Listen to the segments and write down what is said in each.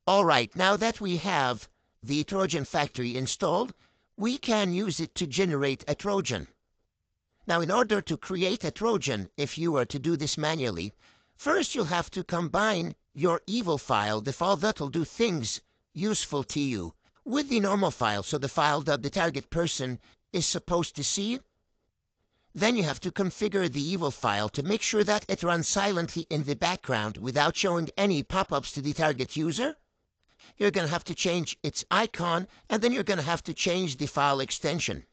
All right, now that we have the Trojan factory installed, we can use it to generate a Trojan. Now, in order to create a Trojan, if you were to do this manually, first you'll have to combine your evil file, the file that'll do things useful to you, with the normal file, so the file that the target person is supposed to see. Then you have to configure the evil file to make sure that it runs silently in the background without showing any pop-ups to the target user. You're going to have to change its icon, and then you're going to have to change the file extension.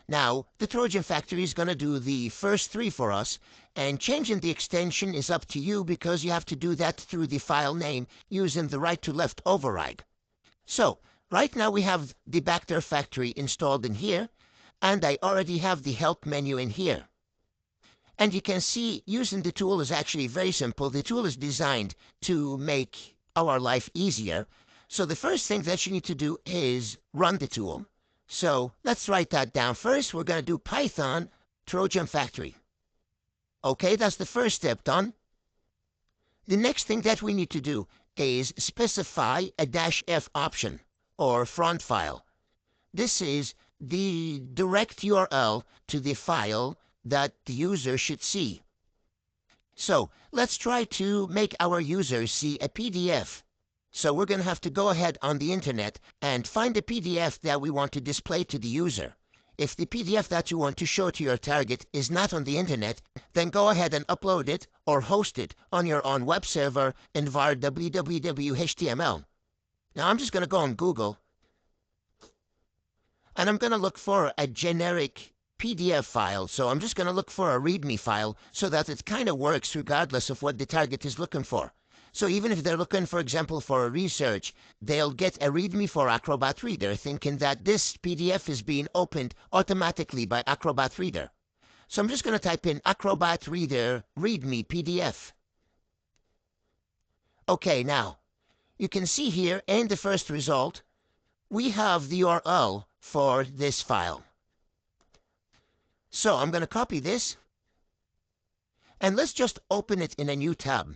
Now, the Trojan factory is going to do the first three for us, and changing the extension is up to you because you have to do that through the file name using the right-to-left override. So, right now we have the Backdoor factory installed in here, and I already have the help menu in here. And you can see using the tool is actually very simple. The tool is designed to make our life easier. So the first thing that you need to do is run the tool. So let's write that down. First, we're going to do Python Trojan factory. Okay, that's the first step done. The next thing that we need to do is specify a -f option or front file. This is the direct URL to the file that the user should see. So let's try to make our user see a PDF. So we're going to have to go ahead on the internet and find a PDF that we want to display to the user. If the PDF that you want to show to your target is not on the internet, then go ahead and upload it or host it on your own web server in var www.html. Now I'm just going to go on Google, and I'm going to look for a generic PDF file. So I'm just going to look for a README file so that it kind of works regardless of what the target is looking for. So even if they're looking, for example, for a research, they'll get a README for Acrobat Reader, thinking that this PDF is being opened automatically by Acrobat Reader. So I'm just going to type in Acrobat Reader README PDF. Okay, now, you can see here in the first result, we have the URL for this file. So I'm going to copy this, and let's just open it in a new tab.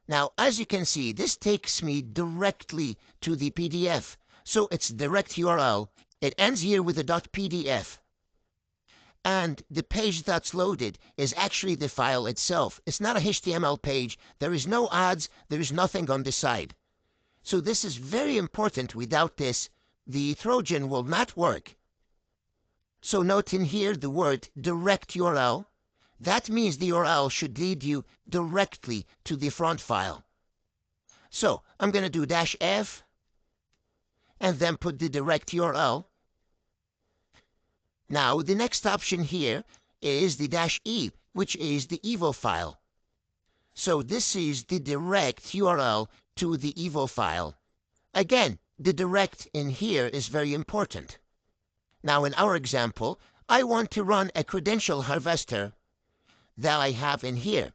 Now, as you can see, this takes me directly to the PDF. So it's direct URL. It ends here with a .pdf. And the page that's loaded is actually the file itself. It's not a HTML page. There is no ads. There is nothing on the side. So this is very important. Without this, the Trojan will not work. So note in here the word direct URL. That means the URL should lead you directly to the front file. So I'm going to do -f and then put the direct URL. Now the next option here is the -e, which is the evil file. So this is the direct URL to the evil file. Again, the direct in here is very important. Now in our example, I want to run a credential harvester that I have in here.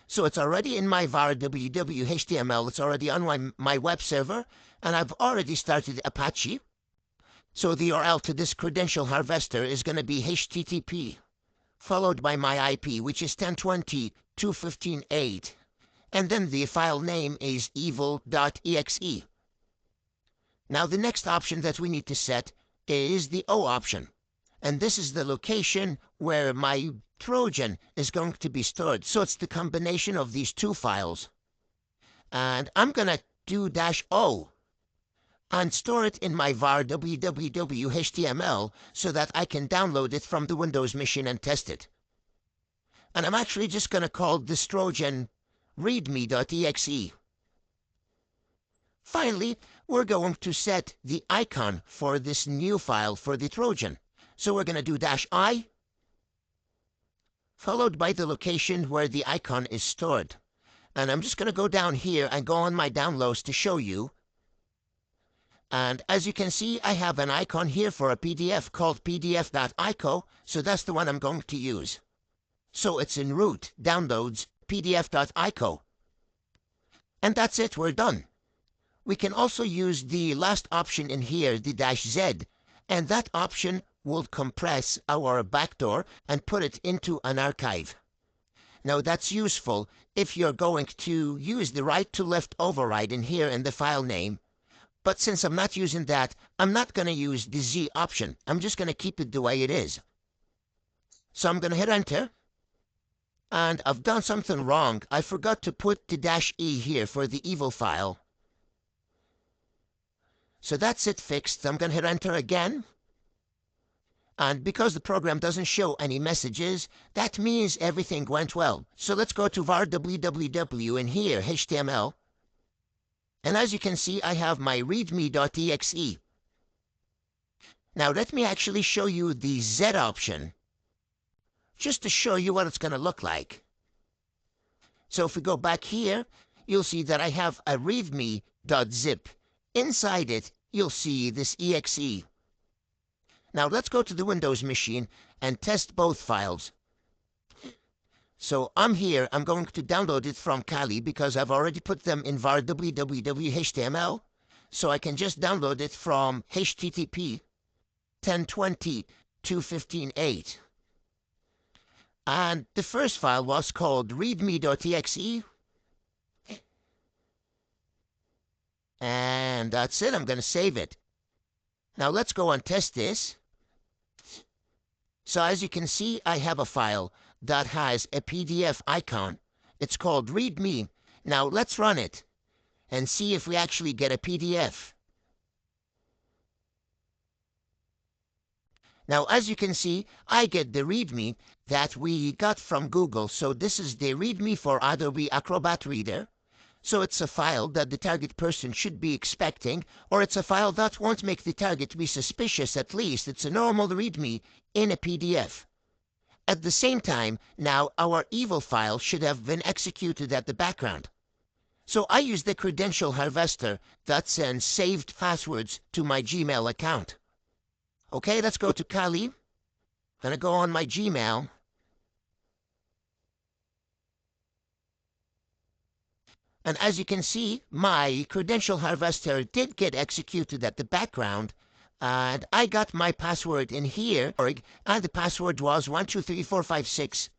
So it's already in my var www.html. It's already on my web server, and I've already started Apache. So the URL to this credential harvester is going to be HTTP, followed by my IP, which is 10.20.215.8. And then the file name is evil.exe. Now the next option that we need to set is the O option. And this is the location where my Trojan is going to be stored. So it's the combination of these two files. And I'm going to do -o and store it in my var www.html so that I can download it from the Windows machine and test it. And I'm actually just going to call this Trojan readme.exe. Finally, we're going to set the icon for this new file for the Trojan. So we're going to do -i, followed by the location where the icon is stored. And I'm just going to go down here and go on my downloads to show you. And as you can see, I have an icon here for a PDF called pdf.ico, so that's the one I'm going to use. So it's in root, downloads, pdf.ico. And that's it, we're done. We can also use the last option in here, the -z, and that option will compress our backdoor and put it into an archive. Now that's useful if you're going to use the right to left override in here in the file name. But since I'm not using that, I'm not going to use the Z option. I'm just going to keep it the way it is. So I'm going to hit enter. And I've done something wrong. I forgot to put the -E here for the evil file. So that's it fixed. I'm going to hit enter again. And because the program doesn't show any messages, that means everything went well. So let's go to var www in here, HTML. And as you can see, I have my readme.exe. Now let me actually show you the Z option, just to show you what it's going to look like. So if we go back here, you'll see that I have a readme.zip. Inside it, you'll see this exe. Now let's go to the Windows machine and test both files. So I'm here. I'm going to download it from Kali because I've already put them in var www.html. So I can just download it from http 1020.215.8. And the first file was called readme.exe. And that's it. I'm going to save it. Now let's go and test this. So as you can see, I have a file that has a PDF icon. It's called readme. Now let's run it and see if we actually get a PDF. Now as you can see, I get the readme that we got from Google. So this is the readme for Adobe Acrobat Reader. So it's a file that the target person should be expecting, or it's a file that won't make the target be suspicious. At least it's a normal readme in a PDF. At the same time, now our evil file should have been executed at the background. So I use the credential harvester that sends saved passwords to my Gmail account. Okay, let's go to Kali. Gonna go on my Gmail. And as you can see, my credential harvester did get executed at the background, and I got my password in here, and the password was 123456.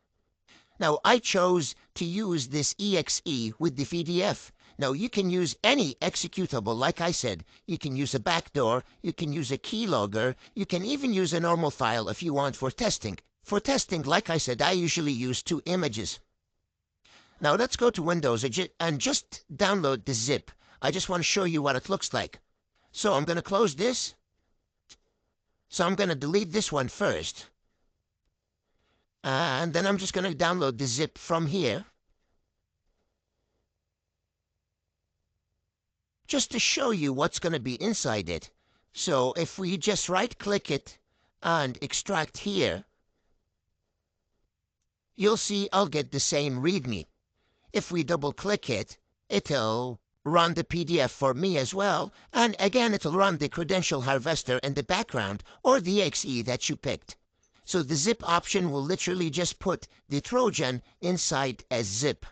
Now, I chose to use this exe with the PDF. Now, you can use any executable, like I said. You can use a backdoor, you can use a keylogger, you can even use a normal file if you want for testing. For testing, like I said, I usually use 2 images. Now let's go to Windows and just download the zip. I just want to show you what it looks like. So I'm going to close this. So I'm going to delete this one first. And then I'm just going to download the zip from here. Just to show you what's going to be inside it. So if we just right-click it and extract here, you'll see I'll get the same README. If we double-click it, it'll run the PDF for me as well, and again it'll run the credential harvester in the background, or the exe that you picked. So the zip option will literally just put the Trojan inside a zip.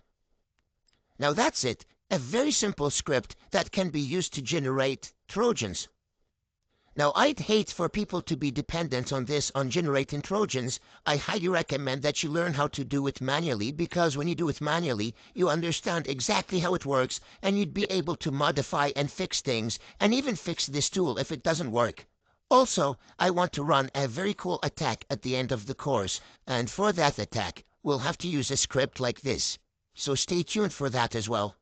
Now that's it, a very simple script that can be used to generate Trojans. Now, I'd hate for people to be dependent on this, on generating Trojans. I highly recommend that you learn how to do it manually, because when you do it manually, you understand exactly how it works, and you'd be able to modify and fix things, and even fix this tool if it doesn't work. Also, I want to run a very cool attack at the end of the course, and for that attack, we'll have to use a script like this. So stay tuned for that as well.